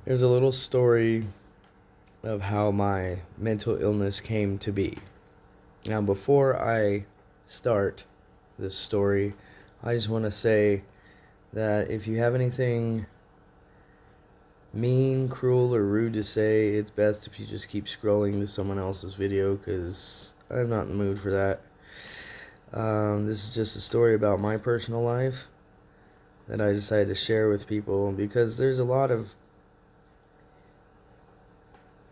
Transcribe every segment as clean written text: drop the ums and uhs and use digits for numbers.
There's a little story of how my mental illness came to be. Now, before I start this story, I just want to say that if you have anything mean, cruel, or rude to say, it's best if you just keep scrolling to someone else's video because I'm not in the mood for that. This is just a story about my personal life that I decided to share with people because there's a lot of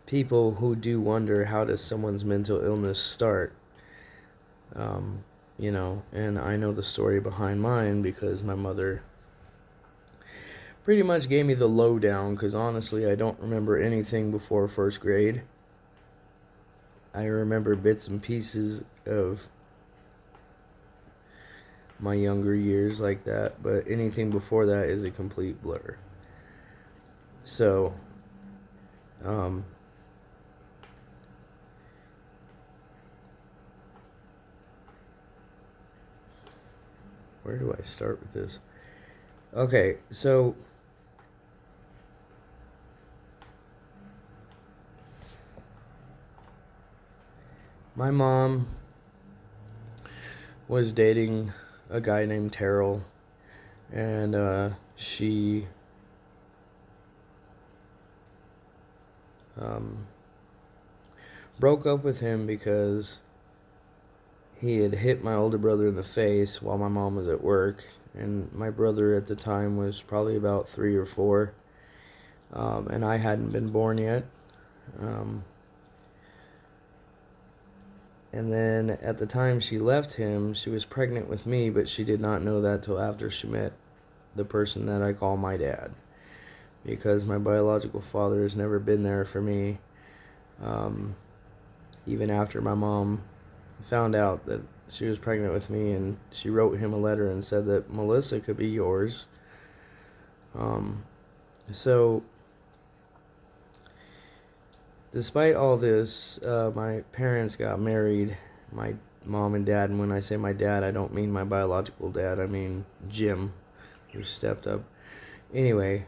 people who do wonder how does someone's mental illness start. And I know the story behind mine because my mother pretty much gave me the lowdown because honestly I don't remember anything before first grade. I remember bits and pieces of my younger years like that, but anything before that is a complete blur. So, where do I start with this? Okay, so my mom was dating a guy named Terrell, and she broke up with him because he had hit my older brother in the face while my mom was at work, and my brother at the time was probably about 3 or 4, and I hadn't been born yet. And then at the time she left him, she was pregnant with me, but she did not know that till after she met the person that I call my dad, because my biological father has never been there for me. Even after my mom found out that she was pregnant with me, and she wrote him a letter and said that Melissa could be yours. So despite all this, my parents got married, my mom and dad, and when I say my dad, I don't mean my biological dad, I mean Jim, who stepped up. Anyway,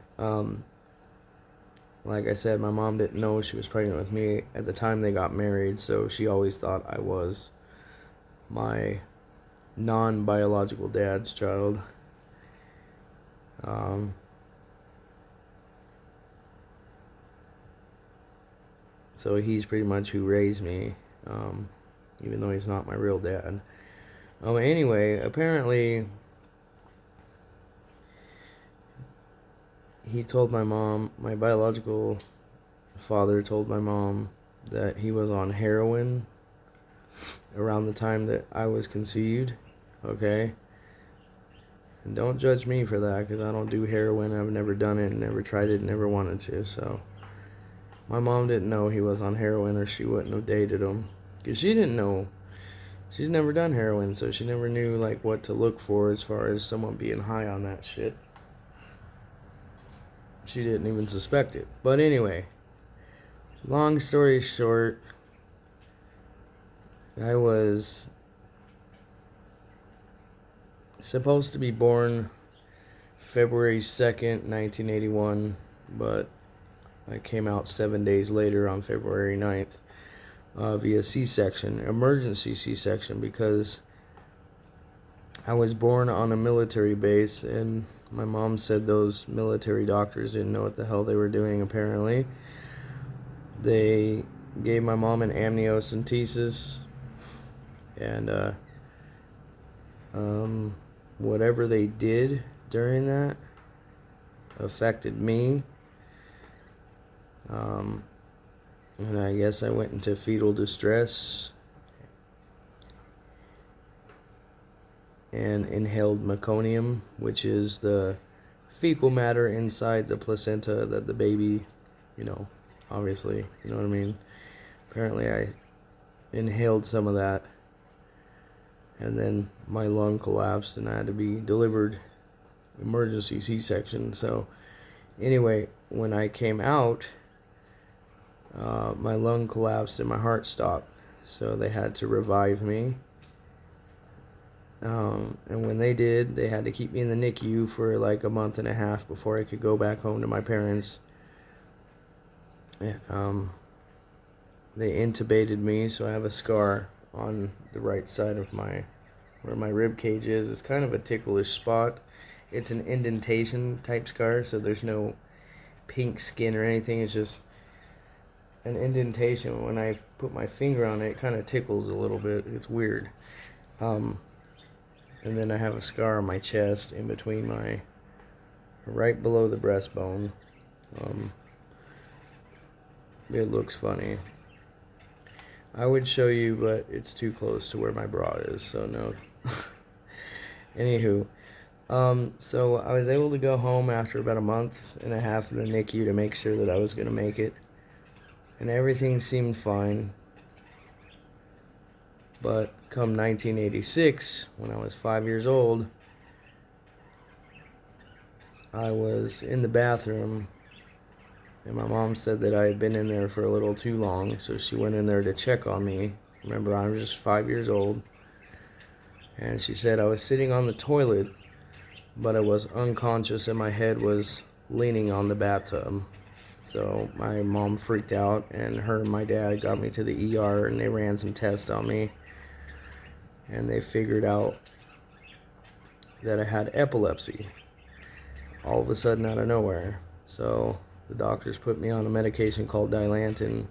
like I said, my mom didn't know she was pregnant with me at the time they got married, so she always thought I was my non-biological dad's child. So he's pretty much who raised me, even though he's not my real dad. Anyway, apparently he told my mom, my biological father told my mom that he was on heroin around the time that I was conceived, okay? And don't judge me for that, because I don't do heroin. I've never done it, never tried it, never wanted to, so my mom didn't know he was on heroin, or she wouldn't have dated him, because she didn't know. She's never done heroin, so she never knew like what to look for as far as someone being high on that shit. She didn't even suspect it. But anyway, long story short, I was supposed to be born February 2nd, 1981, but I came out 7 days later on February 9th via C-section, emergency C-section, because I was born on a military base, and my mom said those military doctors didn't know what the hell they were doing, apparently. They gave my mom an amniocentesis, and whatever they did during that affected me. And I guess I went into fetal distress and inhaled meconium, which is the fecal matter inside the placenta that the baby, obviously, you know what I mean? Apparently I inhaled some of that, and then my lung collapsed and I had to be delivered emergency C-section. So anyway, when I came out, my lung collapsed and my heart stopped, so they had to revive me. And when they did, they had to keep me in the NICU for like a month and a half before I could go back home to my parents. And, they intubated me, so I have a scar on the right side of where my rib cage is. It's kind of a ticklish spot. It's an indentation type scar, so there's no pink skin or anything. It's just an indentation. When I put my finger on it, it kind of tickles a little bit. It's weird. And then I have a scar on my chest in between right below the breastbone. It looks funny. I would show you, but it's too close to where my bra is, so no. Anywho, so I was able to go home after about a month and a half in the NICU to make sure that I was going to make it. And everything seemed fine. But come 1986, when I was 5 years old, I was in the bathroom, and my mom said that I had been in there for a little too long, so she went in there to check on me. Remember, I was just 5 years old. And she said I was sitting on the toilet, but I was unconscious and my head was leaning on the bathtub. So my mom freaked out, and her and my dad got me to the ER, and they ran some tests on me. And they figured out that I had epilepsy all of a sudden out of nowhere. So the doctors put me on a medication called Dilantin.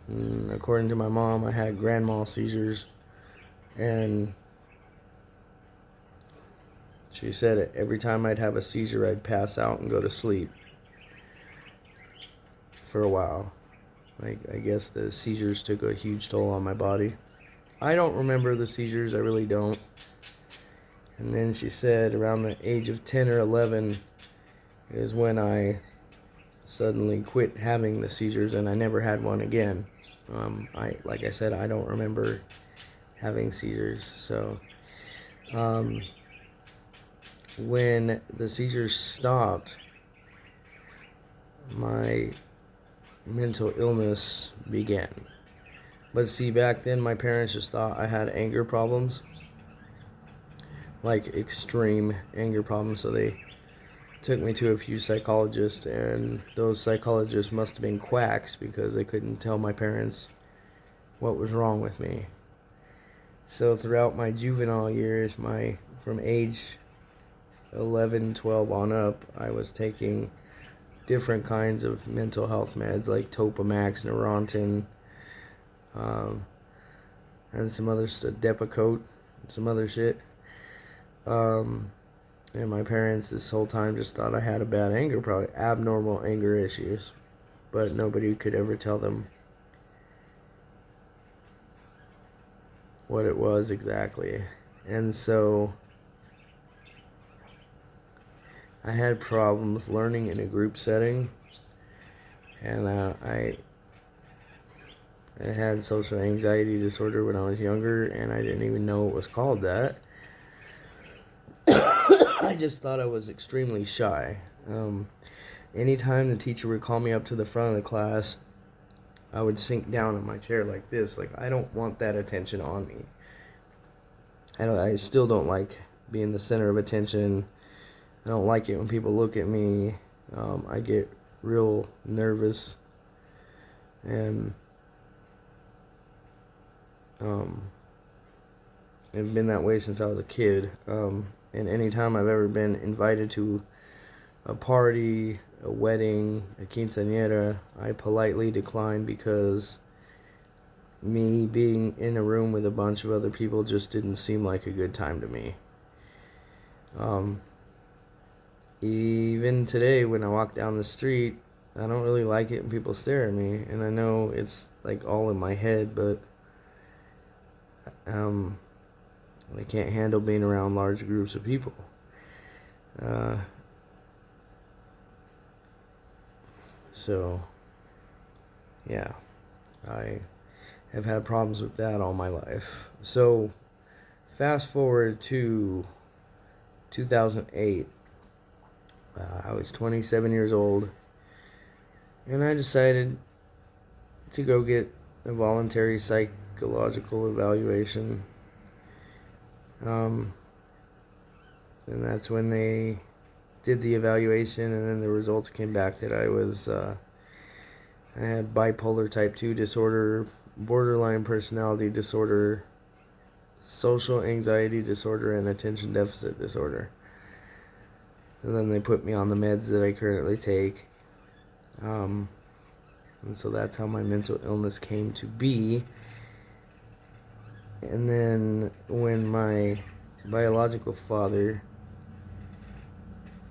And according to my mom, I had grand mal seizures. And she said every time I'd have a seizure, I'd pass out and go to sleep for a while. I guess the seizures took a huge toll on my body. I don't remember the seizures, I really don't. And then she said around the age of 10 or 11 is when I suddenly quit having the seizures, and I never had one again. Like I said, I don't remember having seizures. So when the seizures stopped, my mental illness began. But see, back then my parents just thought I had anger problems, like extreme anger problems, so they took me to a few psychologists, and those psychologists must have been quacks because they couldn't tell my parents what was wrong with me. So throughout my juvenile years, from age 11, 12 on up, I was taking different kinds of mental health meds like Topamax, Neurontin, and some other stuff, Depakote, some other shit. And my parents this whole time just thought I had a bad anger problem, abnormal anger issues, but nobody could ever tell them what it was exactly. And so I had problems learning in a group setting, and I had social anxiety disorder when I was younger, and I didn't even know it was called that. I just thought I was extremely shy. Anytime the teacher would call me up to the front of the class, I would sink down in my chair like this. Like, I don't want that attention on me. I still don't like being the center of attention. I don't like it when people look at me. I get real nervous, and I've been that way since I was a kid. And anytime I've ever been invited to a party, a wedding, a quinceañera, I politely decline because me being in a room with a bunch of other people just didn't seem like a good time to me. Even today when I walk down the street, I don't really like it when people stare at me, and I know it's like all in my head, but I can't handle being around large groups of people. So yeah, I have had problems with that all my life. So fast forward to 2008. I was 27 years old, and I decided to go get a voluntary psychological evaluation. And that's when they did the evaluation, and then the results came back that I I had bipolar type 2 disorder, borderline personality disorder, social anxiety disorder, and attention deficit disorder. And then they put me on the meds that I currently take. And so that's how my mental illness came to be. And then when my biological father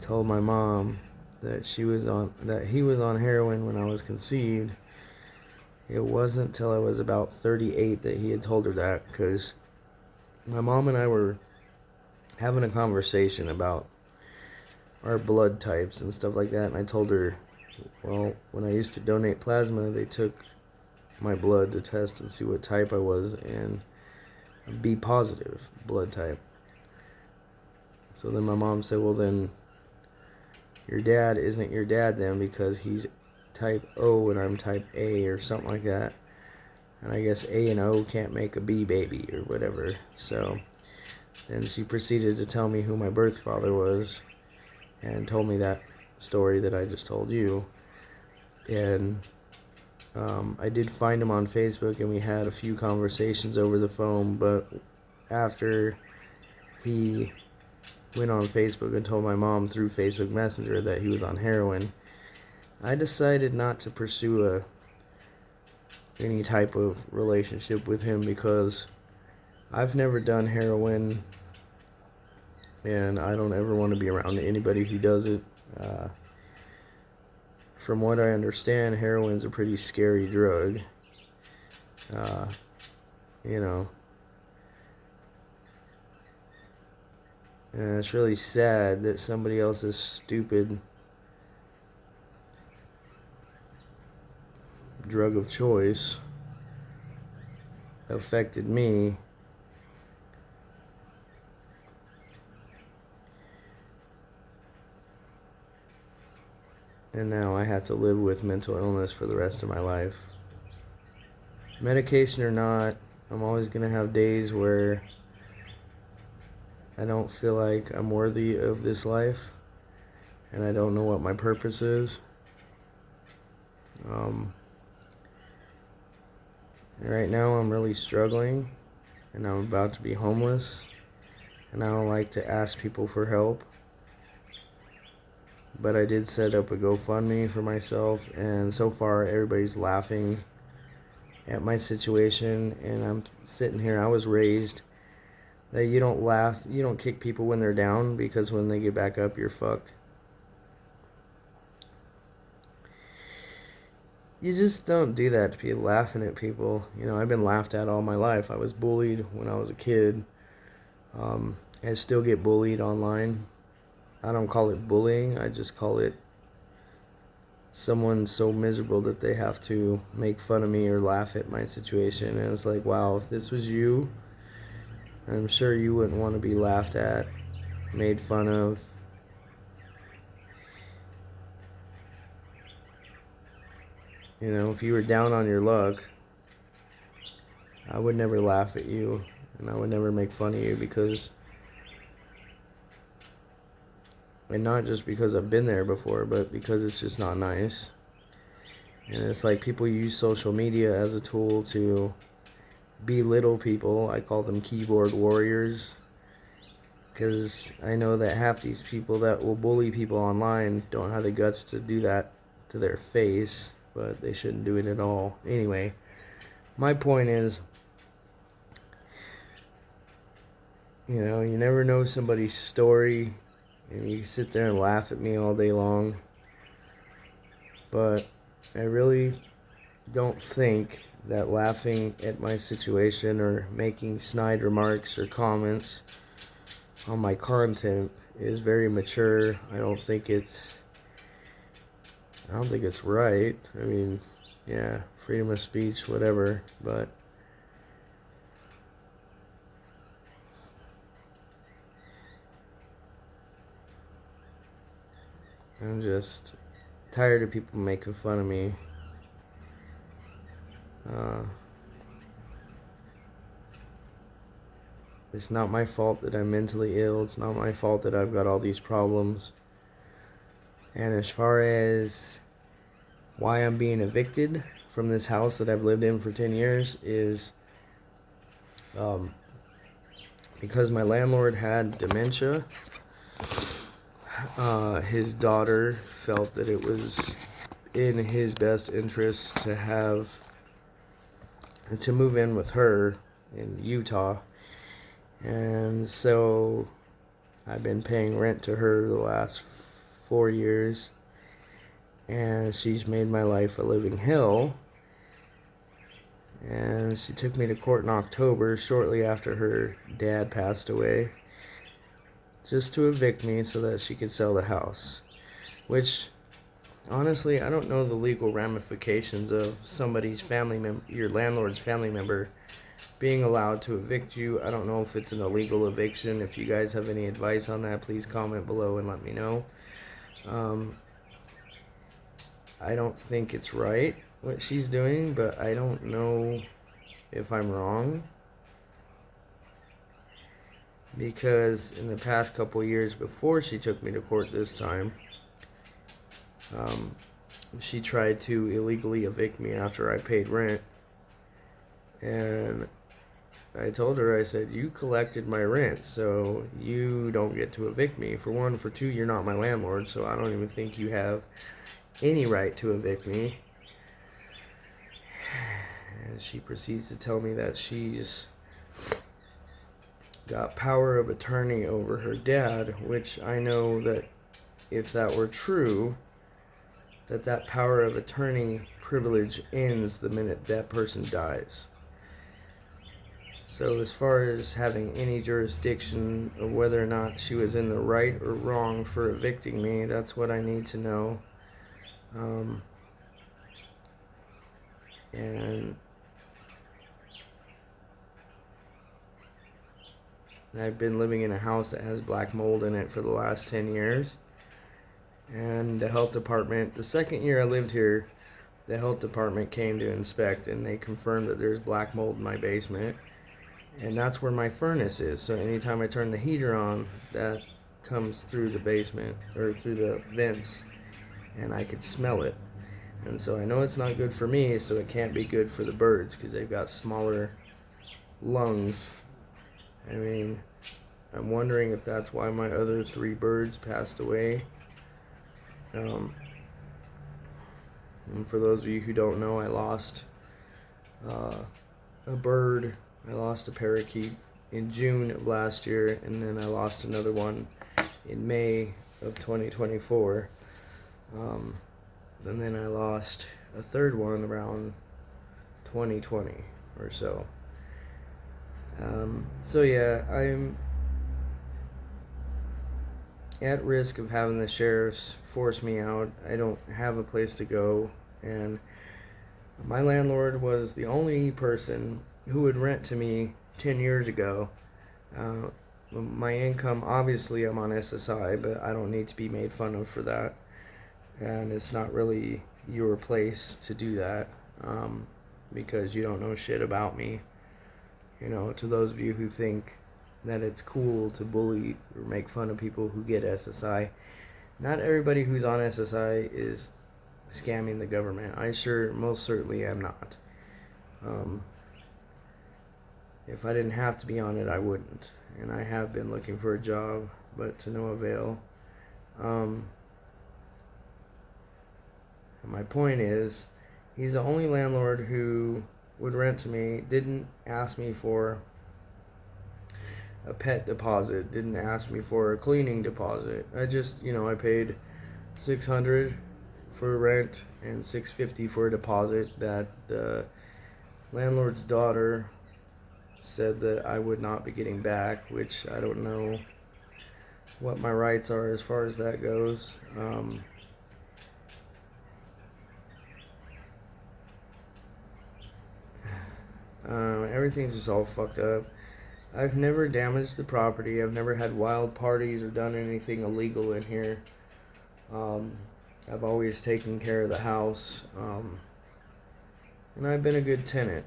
told my mom that he was on heroin when I was conceived, it wasn't till I was about 38 that he had told her that, because my mom and I were having a conversation about our blood types and stuff like that, and I told her, well, when I used to donate plasma, they took my blood to test and see what type I was, and B positive blood type. So then my mom said, well, then your dad isn't your dad then, because he's type O and I'm type A or something like that. And I guess A and O can't make a B baby or whatever. So then she proceeded to tell me who my birth father was and told me that story that I just told you. And I did find him on Facebook, and we had a few conversations over the phone, but after he went on Facebook and told my mom through Facebook Messenger that he was on heroin, I decided not to pursue any type of relationship with him, because I've never done heroin, and I don't ever want to be around anybody who does it. From what I understand, heroin's a pretty scary drug. You know, and it's really sad that somebody else's stupid drug of choice affected me. And now I have to live with mental illness for the rest of my life. Medication or not, I'm always going to have days where I don't feel like I'm worthy of this life, and I don't know what my purpose is. Right now I'm really struggling, and I'm about to be homeless, and I don't like to ask people for help. But I did set up a GoFundMe for myself, and so far everybody's laughing at my situation, and I'm sitting here. I was raised that you don't laugh, you don't kick people when they're down, because when they get back up, you're fucked. You just don't do that to be laughing at people. You know, I've been laughed at all my life. I was bullied when I was a kid. I still get bullied online. I don't call it bullying, I just call it someone so miserable that they have to make fun of me or laugh at my situation. And it's like, wow, if this was you, I'm sure you wouldn't want to be laughed at, made fun of. You know, if you were down on your luck, I would never laugh at you, and I would never make fun of you, because, and not just because I've been there before, but because it's just not nice. And it's like people use social media as a tool to belittle people. I call them keyboard warriors, because I know that half these people that will bully people online don't have the guts to do that to their face, but they shouldn't do it at all. Anyway, my point is, you know, you never know somebody's story, and you sit there and laugh at me all day long. But I really don't think that laughing at my situation or making snide remarks or comments on my content is very mature. I don't think it's right. I mean, yeah, freedom of speech, whatever, but I'm just tired of people making fun of me. It's not my fault that I'm mentally ill. It's not my fault that I've got all these problems. And as far as why I'm being evicted from this house that I've lived in for 10 years is because my landlord had dementia. His daughter felt that it was in his best interest to move in with her in Utah. And so I've been paying rent to her the last 4 years, and she's made my life a living hell. And she took me to court in October, shortly after her dad passed away, just to evict me so that she could sell the house. Which, honestly, I don't know the legal ramifications of somebody's your landlord's family member being allowed to evict you. I don't know if it's an illegal eviction. If you guys have any advice on that, please comment below and let me know. I don't think it's right what she's doing, but I don't know if I'm wrong, because in the past couple years before she took me to court this time, she tried to illegally evict me after I paid rent. And I told her, I said, you collected my rent, so you don't get to evict me. For one. For two, you're not my landlord, so I don't even think you have any right to evict me. And she proceeds to tell me that she's got power of attorney over her dad, which I know that if that were true, that power of attorney privilege ends the minute that person dies. So as far as having any jurisdiction of whether or not she was in the right or wrong for evicting me, that's what I need to know. And I've been living in a house that has black mold in it for the last 10 years. And the health department, the second year I lived here, the health department came to inspect, and they confirmed that there's black mold in my basement. And that's where my furnace is. So anytime I turn the heater on, that comes through the basement, or through the vents, and I could smell it. And so I know it's not good for me, so it can't be good for the birds, because they've got smaller lungs. I mean, I'm wondering if that's why my other 3 birds passed away. And for those of you who don't know, I lost a bird. I lost a parakeet in June of last year, and then I lost another one in May of 2024. And then I lost a third one around 2020 or so. So yeah, I'm at risk of having the sheriffs force me out. I don't have a place to go, and my landlord was the only person who would rent to me 10 years ago. My income, obviously I'm on SSI, but I don't need to be made fun of for that, and it's not really your place to do that, because you don't know shit about me. You know, to those of you who think that it's cool to bully or make fun of people who get SSI, not everybody who's on SSI is scamming the government. I most certainly am not. If I didn't have to be on it, I wouldn't. And I have been looking for a job, but to no avail. And my point is, he's the only landlord who would rent to me, didn't ask me for a pet deposit, didn't ask me for a cleaning deposit. I just, I paid $600 for rent and $650 for a deposit that the landlord's daughter said that I would not be getting back, which I don't know what my rights are as far as that goes. Everything's just all fucked up. I've never damaged the property. I've never had wild parties or done anything illegal in here. I've always taken care of the house. And I've been a good tenant.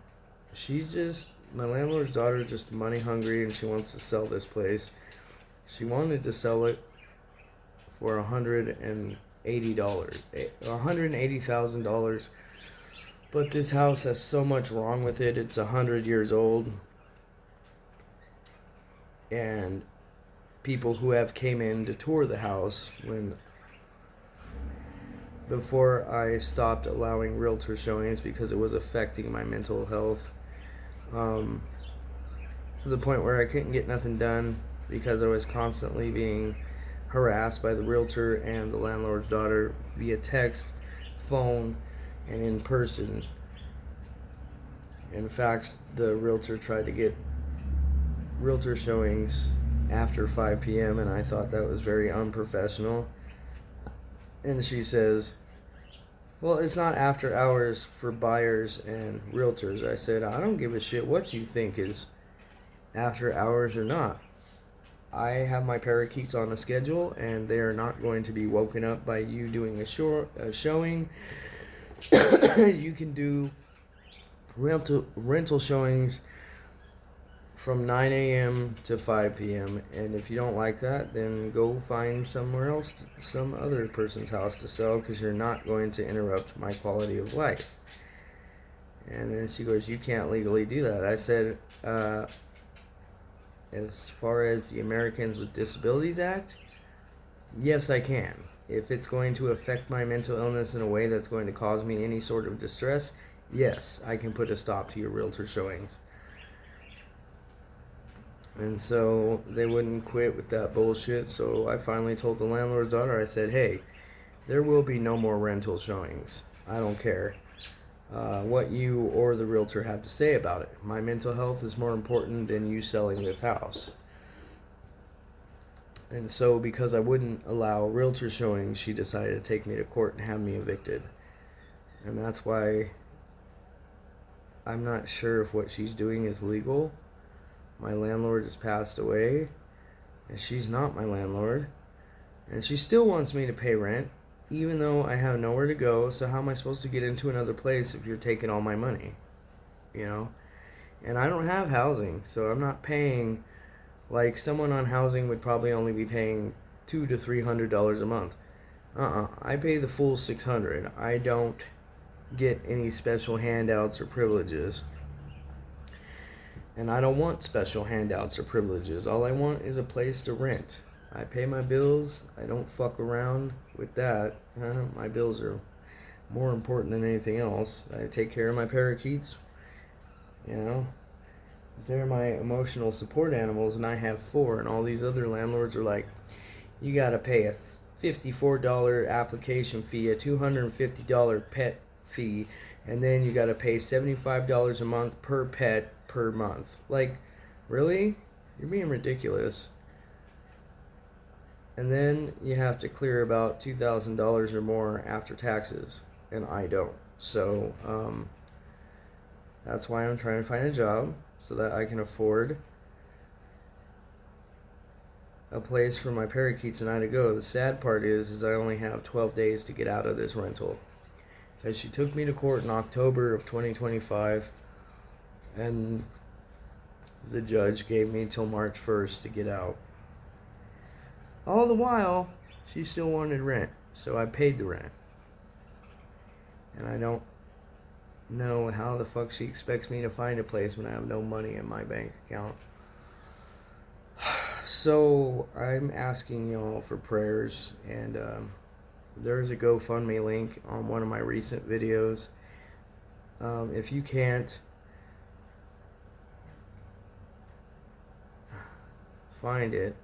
My landlord's daughter is just money hungry, and she wants to sell this place. She wanted to sell it for $150,000, $180,000. But this house has so much wrong with it. It's 100 years old. And people who have came in to tour the house before I stopped allowing realtor showings because it was affecting my mental health, to the point where I couldn't get nothing done because I was constantly being harassed by the realtor and the landlord's daughter via text, phone, and in person. In fact, the realtor tried to get realtor showings after 5 p.m. and I thought that was very unprofessional. And she says, well, it's not after hours for buyers and realtors. I said, I don't give a shit what you think is after hours or not. I have my parakeets on a schedule, and they are not going to be woken up by you doing a showing. You can do rental showings from 9 a.m. to 5 p.m. And if you don't like that, then go find somewhere else, some other person's house to sell, because you're not going to interrupt my quality of life. And then she goes, you can't legally do that. I said, as far as the Americans with Disabilities Act, yes, I can. If it's going to affect my mental illness in a way that's going to cause me any sort of distress, yes, I can put a stop to your realtor showings. And so they wouldn't quit with that bullshit. So I finally told the landlord's daughter, I said, hey, there will be no more rental showings. I don't care what you or the realtor have to say about it. My mental health is more important than you selling this house. And so because I wouldn't allow realtor showings, she decided to take me to court and have me evicted. And that's why I'm not sure if what she's doing is legal. My landlord has passed away, and she's not my landlord. And she still wants me to pay rent, even though I have nowhere to go. So how am I supposed to get into another place if you're taking all my money? You know? And I don't have housing, so I'm not paying, like someone on housing would probably only be paying $200 to $300 a month. I pay the full $600. I don't get any special handouts or privileges. And I don't want special handouts or privileges. All I want is a place to rent. I pay my bills. I don't fuck around with that. My bills are more important than anything else. I take care of my parakeets. You know, they're my emotional support animals, and I have 4. And all these other landlords are like, you gotta pay a $54 application fee, a $250 pet fee, and then you gotta pay $75 a month per pet per month. Like, really? You're being ridiculous. And then you have to clear about $2,000 or more after taxes, and I don't. So that's why I'm trying to find a job so that I can afford a place for my parakeets and I to go. The sad part is I only have 12 days to get out of this rental, because she took me to court in October of 2025, and the judge gave me till March 1st to get out. All the while, she still wanted rent, so I paid the rent. And I don't know how the fuck she expects me to find a place when I have no money in my bank account. So I'm asking y'all for prayers, and there's a GoFundMe link on one of my recent videos. If you can't find it,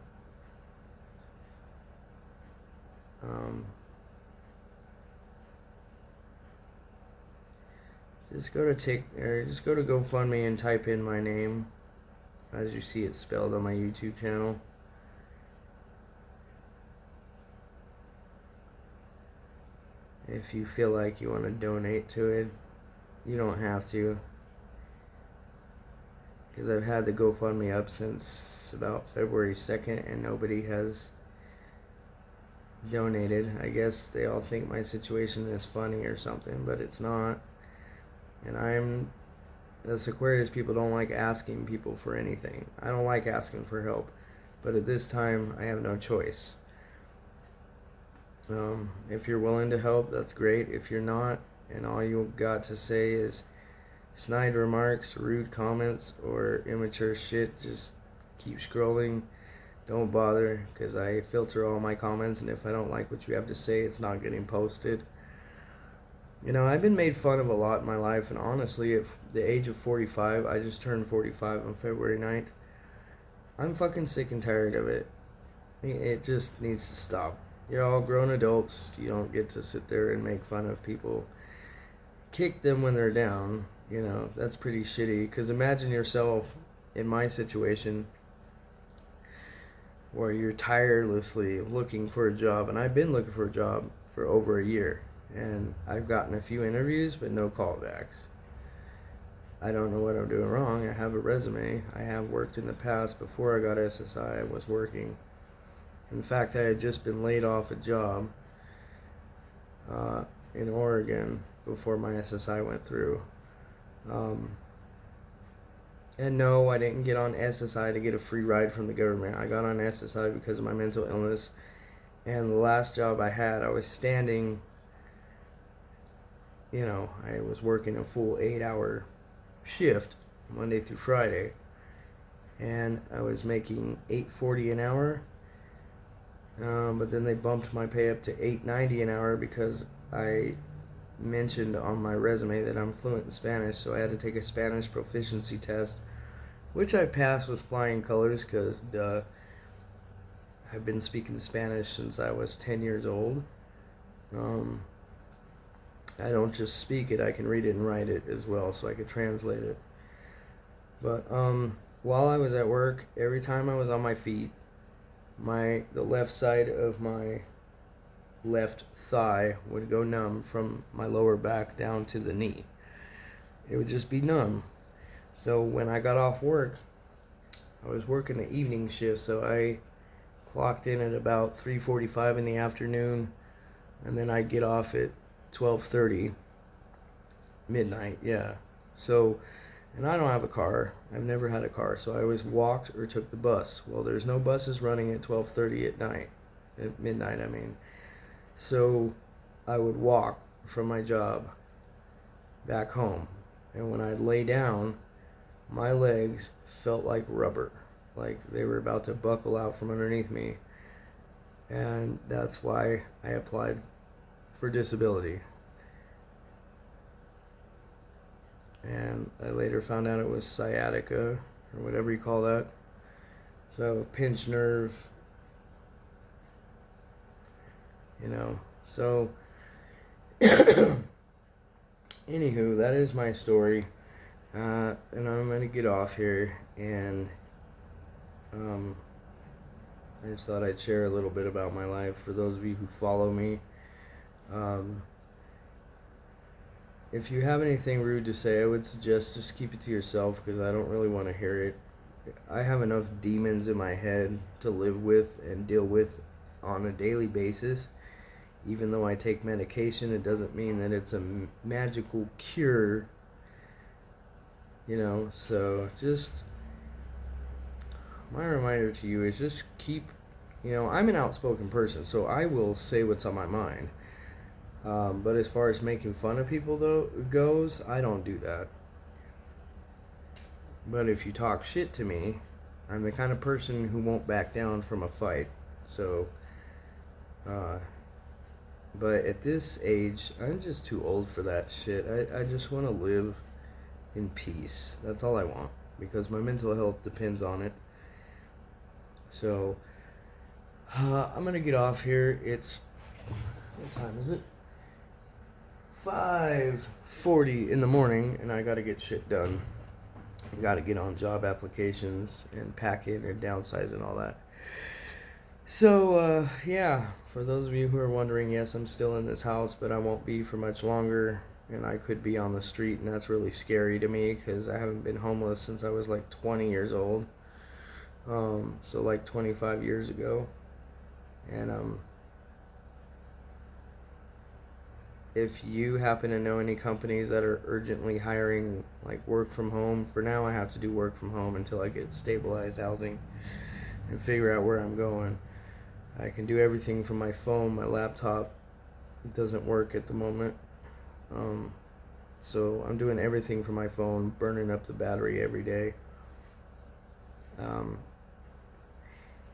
just go to GoFundMe and type in my name, as you see it spelled on my YouTube channel. If you feel like you want to donate to it, you don't have to, because I've had the GoFundMe up since about February 2nd and nobody has donated. I guess they all think my situation is funny or something, but it's not. And us Aquarius people don't like asking people for anything. I don't like asking for help, but at this time I have no choice. If you're willing to help, that's great. If you're not, and all you got to say is snide remarks, rude comments, or immature shit, just keep scrolling. Don't bother, because I filter all my comments, and if I don't like what you have to say, it's not getting posted. I've been made fun of a lot in my life, and honestly, at the age of 45, I just turned 45 on February 9th, I'm fucking sick and tired of it. It just needs to stop. You're all grown adults. You don't get to sit there and make fun of people. Kick them when they're down. That's pretty shitty. Because imagine yourself in my situation where you're tirelessly looking for a job. And I've been looking for a job for over a year. And I've gotten a few interviews, but no callbacks. I don't know what I'm doing wrong. I have a resume. I have worked in the past. Before I got SSI, I was working. In fact, I had just been laid off a job in Oregon before my SSI went through. And no, I didn't get on SSI to get a free ride from the government. I got on SSI because of my mental illness. And the last job I had, I was standing, I was working a full 8-hour shift, Monday through Friday. And I was making $8.40 an hour. But then they bumped my pay up to $8.90 an hour because I mentioned on my resume that I'm fluent in Spanish, so I had to take a Spanish proficiency test, which I passed with flying colors because I've been speaking Spanish since I was 10 years old. I don't just speak it, I can read it and write it as well, so I could translate it. But while I was at work, every time I was on my feet, the left side of my left thigh would go numb from my lower back down to the knee. It would just be numb. So when I got off work, I was working the evening shift, so I clocked in at about 3:45 in the afternoon, and then I'd get off at 12:30 midnight. Yeah. So, and I don't have a car. I've never had a car, so I always walked or took the bus. Well, there's no buses running at 12:30 at night, at midnight, I mean. So I would walk from my job back home, and when I'd lay down, my legs felt like rubber, like they were about to buckle out from underneath me. And that's why I applied for disability. And I later found out it was sciatica, or whatever you call that. So, pinched nerve, So, anywho, that is my story. And I'm going to get off here, and I just thought I'd share a little bit about my life for those of you who follow me. If you have anything rude to say, I would suggest just keep it to yourself, because I don't really want to hear it. I have enough demons in my head to live with and deal with on a daily basis. Even though I take medication, it doesn't mean that it's a magical cure. So just my reminder to you is just keep, I'm an outspoken person, so I will say what's on my mind. But as far as making fun of people goes, I don't do that. But if you talk shit to me, I'm the kind of person who won't back down from a fight. So, but at this age, I'm just too old for that shit. I just want to live in peace. That's all I want, because my mental health depends on it. So, I'm going to get off here. What time is it? 5:40 in the morning, and I got to get shit done. I got to get on job applications and pack it and downsize and all that. So, yeah, for those of you who are wondering, yes, I'm still in this house, but I won't be for much longer, and I could be on the street, and that's really scary to me, because I haven't been homeless since I was like 20 years old. So like 25 years ago. And, if you happen to know any companies that are urgently hiring, like, work from home, for now I have to do work from home until I get stabilized housing and figure out where I'm going. I can do everything from my phone. My laptop doesn't work at the moment. Um, so I'm doing everything from my phone, burning up the battery every day. Um,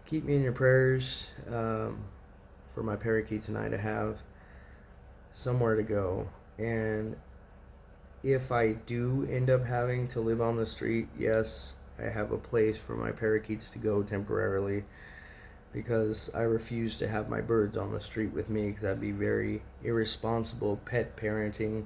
keep me in your prayers for my parakeets and I to have somewhere to go. And if I do end up having to live on the street, yes, I have a place for my parakeets to go temporarily, because I refuse to have my birds on the street with me, because that'd be very irresponsible pet parenting.